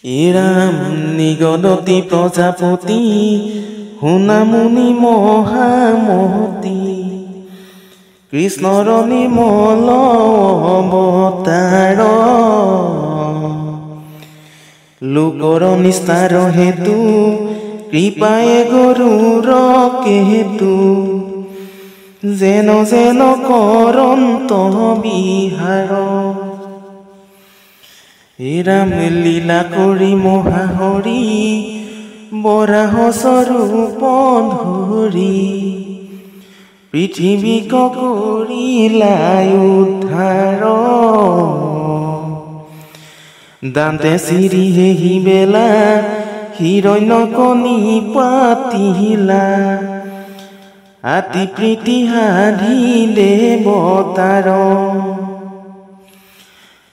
ইৰাম নিগদতি প্ৰজাপতি শুনামুনি মহামহতি কৃষ্ণৰ নিৰ্মল অৱতাৰ লোকৰ নিস্তাৰ হেতু কৃপায়ে গৰুৰ কেতু যেন যেন কৰন্ত বিহাৰ ৰাম লীলা কৰি মহাহৰি বৰাহ স্বৰূপ ধৰি পৃথিৱীক কৰিলা উদ্ধাৰ দান্তে চিৰি হেহি বেলা হিৰণ্য কণী পাতিলা আতি প্ৰীতি সাধি দেৱতাৰ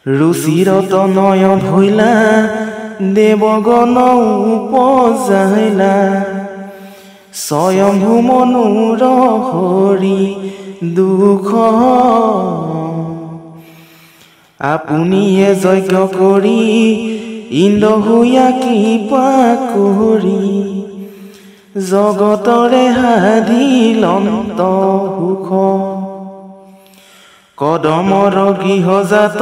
ৰুচিৰত নয়ন হৈলা দেৱগণ উপজাইলা স্বয়ম্ভু মনুৰ হৰি দুখ আপুনিয়ে যজ্ঞ কৰি ইন্দ্ৰ হৈয়া কৃপা কৰি জগতৰে সাধিলন্ত সুখ কদমৰ গৃহজাত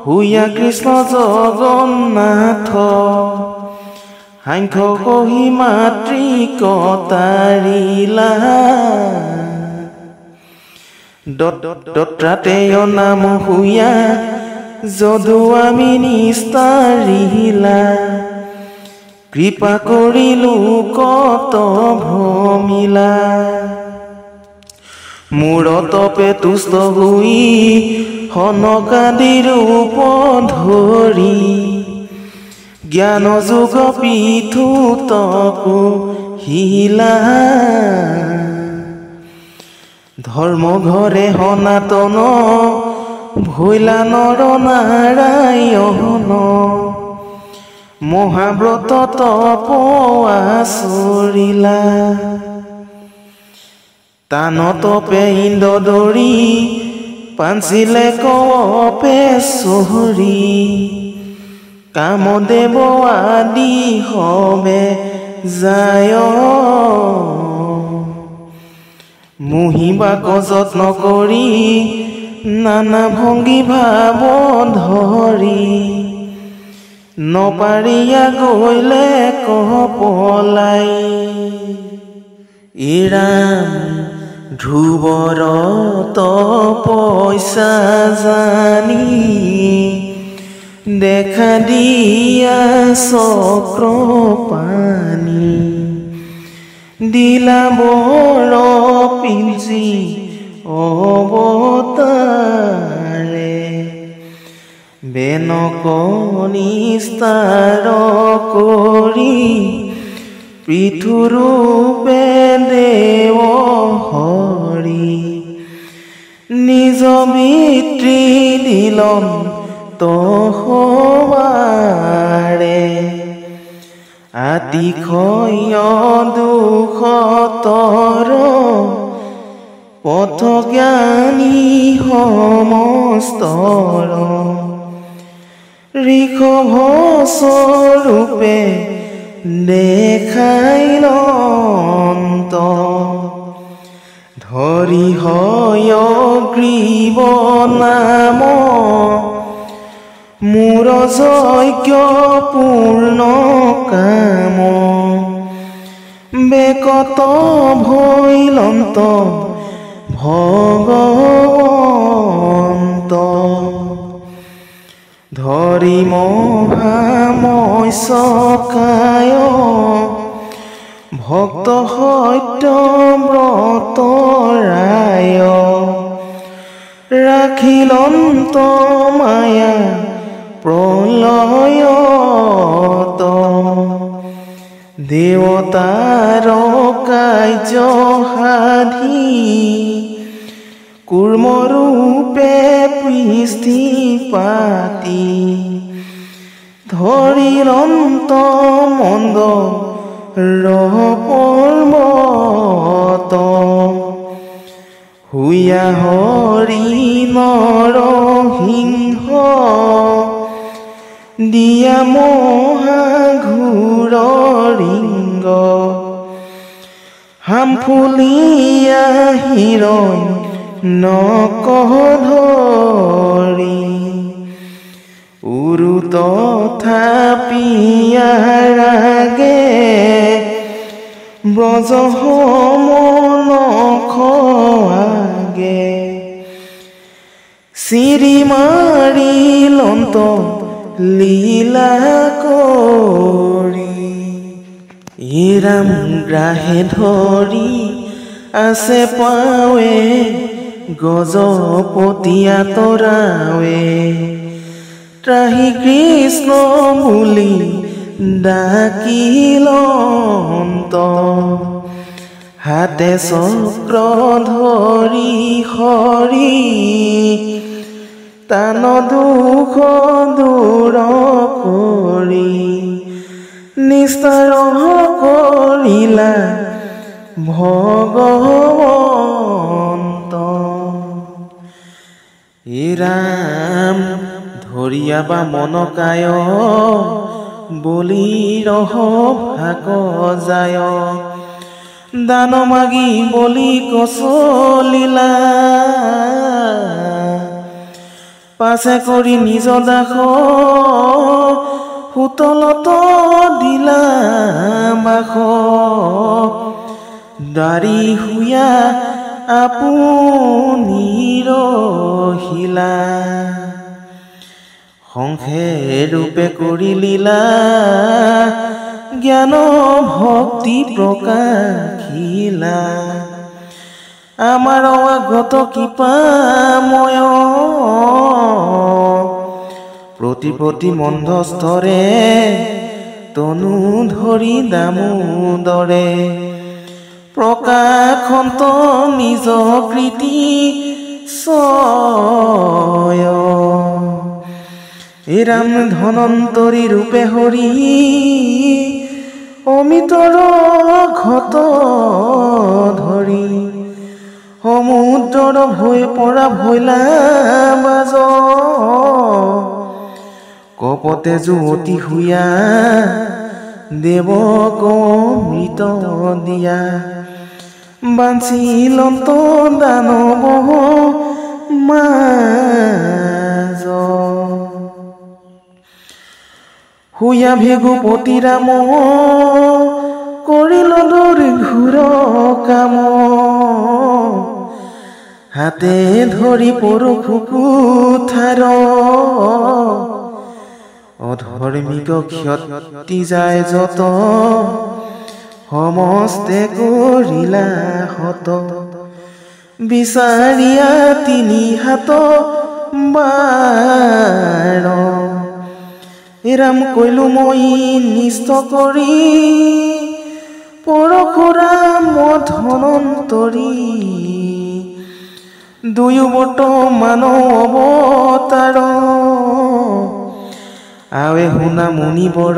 হৈয়া কৃষ্ণ জগন্নাথ সাংখ্য কহি মাতৃকতাৰিলা দত্তাত্ৰেয় নাম হৈয়া যদু আমি নিস্তাৰিলা কৃপা কৰি লোকত ভ্ৰমিলা মূৰতপে তুষ্ট হৈ সনকাদি ৰূপ ধৰি জ্ঞান যোগ পৃথুতকো হিলা ধৰ্ম ঘৰে সনাতন ভৈলা নৰ নাৰায়ণ মহাব্ৰত তপ আচৰিলা তানতপে ইন্দ্ৰ দৰি পাঞ্চিলে কপে চহৰি কামদেৱ আদি হবে যায় মহিবাক যত্ন কৰি নানা ভংগী ভাৱ ধৰি নপাৰিয়া গৈলে কহ পলাই ইৰাম ধ্ৰুৱৰ তপস্যা জানি দেখা দিয়া চক্ৰ পানী দিলা বৰ পিঞ্জি অৱতাৰে বেনক নিস্তাৰ কৰি পৃথুৰূপে দেৱ হৰি নিজ মিত্ৰী দিলন তহবাৰে আতিশয় দুখতৰ পথ জ্ঞানী সমস্তৰ ঋষভ স্বৰূপে দেখাইলন্ত ধৰি হয় গ্ৰীৱ নাম মোৰ যজ্ঞ পূৰ্ণ কাম বেকত ভৈলন্ত ভগৱন্ত ধৰি মহামস্যকায় ভক্ত সত্য ব্ৰত ৰায় ৰাখিলন্ত মায়া প্ৰলয়ত দেৱতাৰ কাৰ্য সাধি কুৰ্মৰূপে পৃষ্ঠি পাতি ধৰিলন্ত মন্দ পৰ্বত হুয়া হৰি নৰসিংহ দিয়া মহাঘূৰ ৰিংগ হামফুলীয়া হিৰণ নকধৰি উৰু তথাপিয়াৰাগে ব্ৰজ সমন খোৱাগে চিৰি মাৰি লন্ত লীলা কৰি ইৰাম গ্ৰাহে ধৰি আছে পাৱে গজপতীয়া তৰাৱে ত্ৰাহি কৃষ্ণ বুলি ডাকিলন্ত হাতে চক্ৰ ধৰি হৰি তান দুখ দূৰ কৰি নিস্তাৰ কৰিলা ভগৱন্ত ইৰাম ধৰিয়াবা মনকায় বলি ৰহ ভাগ যায় দান মাগি বলি কচলিলা পাছে কৰি নিজ দাস সুতলত দিলা বাস দাৰি শুয়া আপুনি ৰহিলা সংক্ষেপ ৰূপে কৰি লীলা জ্ঞান ভক্তি প্ৰকাশিলা আমাৰ আগত কৃপাময় প্ৰতি মন্ধস্থৰে তনু ধৰি দামোদৰে প্ৰকাশন্ত নিজ কৃতি ছয় ইৰাম ধনন্তৰী ৰূপে হৰি অমিতৰ ঘট ধৰি সমুদ্ৰৰ ভৈ পৰা ভৈলা বাজ কপতে যুৱতী শুয়া দেৱক মৃত দিয়া বাঞ্চিলন্ত দানৱ মাজ শুয়া ভেগুপতি ৰাম কৰিল দুৰ্ঘোৰ কাম হাতে ধৰি পৰশু কুঠাৰ অধৰ্মিক ক্ষতি যায় যত সমস্তে কৰিলা হত বিচাৰিয়া তিনি হাত বাৰ ইৰাম কৈলো মই নিষ্ট কৰি পৰশুৰাম ধনন্তৰী দুয়ো বৰ্তমান অৱতাৰ আৱে শুনা মুনিবৰ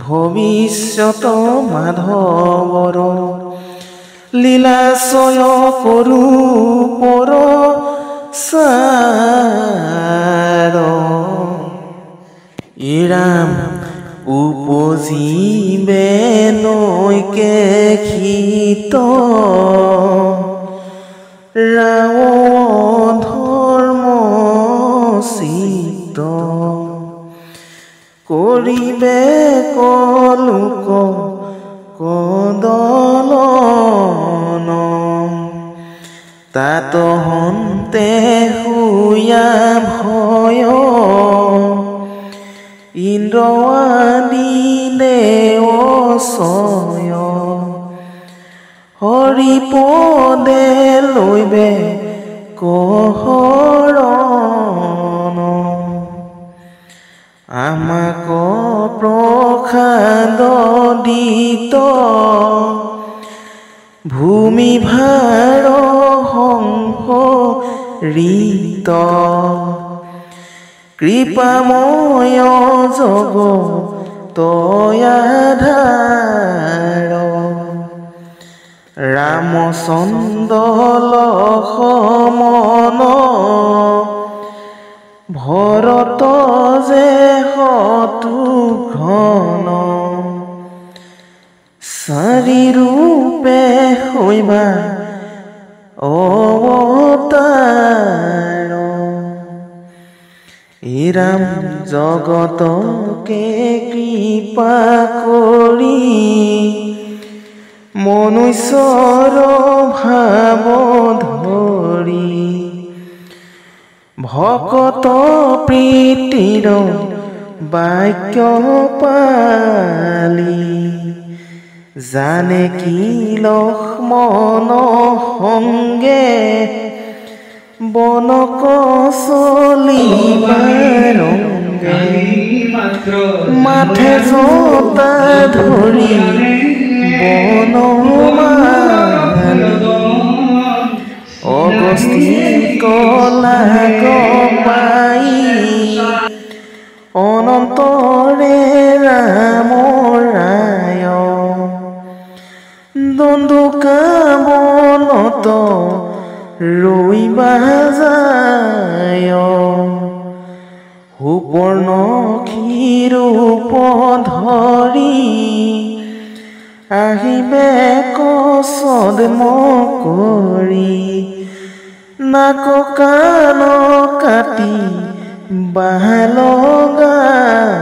ভৱিষ্যত মাধৱৰ লীলাশয় কৰো পৰ সাৰ ইৰাম উপজিবে নৈকে খিত ৰাম ধৰ্ম চিত কৰিবে কলোক কদলন তাত হন্তে শুয়া ভয় ইন্দ্ৰ আদি দেৱছয় হৰি পদে লৈবে কহৰণ আমাক প্ৰসাদ দিত ভূমি ভাৰ সংহৰিত কৃপাময় জগ তয়াধাৰ ৰামচন্দ্ৰ লক্ষ্মণ ভৰত যে শত্ৰুঘ্ন চাৰি ৰূপে হৈবা অৱতাৰ এই ৰাম জগতকে কৃপা কৰি মনুষ্যৰ ভাৱ ধৰি ভকত প্ৰীতিৰ বাক্য পালি জানে কি লক্ষ্মণ সংগে বনক চলিবাৰংগে মাথে জতা ধৰি বনমালি অগস্তি কলা গমাই অনন্তৰে ৰাম ৰায় দন্দুকা বনত ৰৈবা যায় সুপৰ্ণ ক্ষীৰূপ ধৰি আহিবে কচদ কৰি নাক কাণ কাটি বাহ লগায়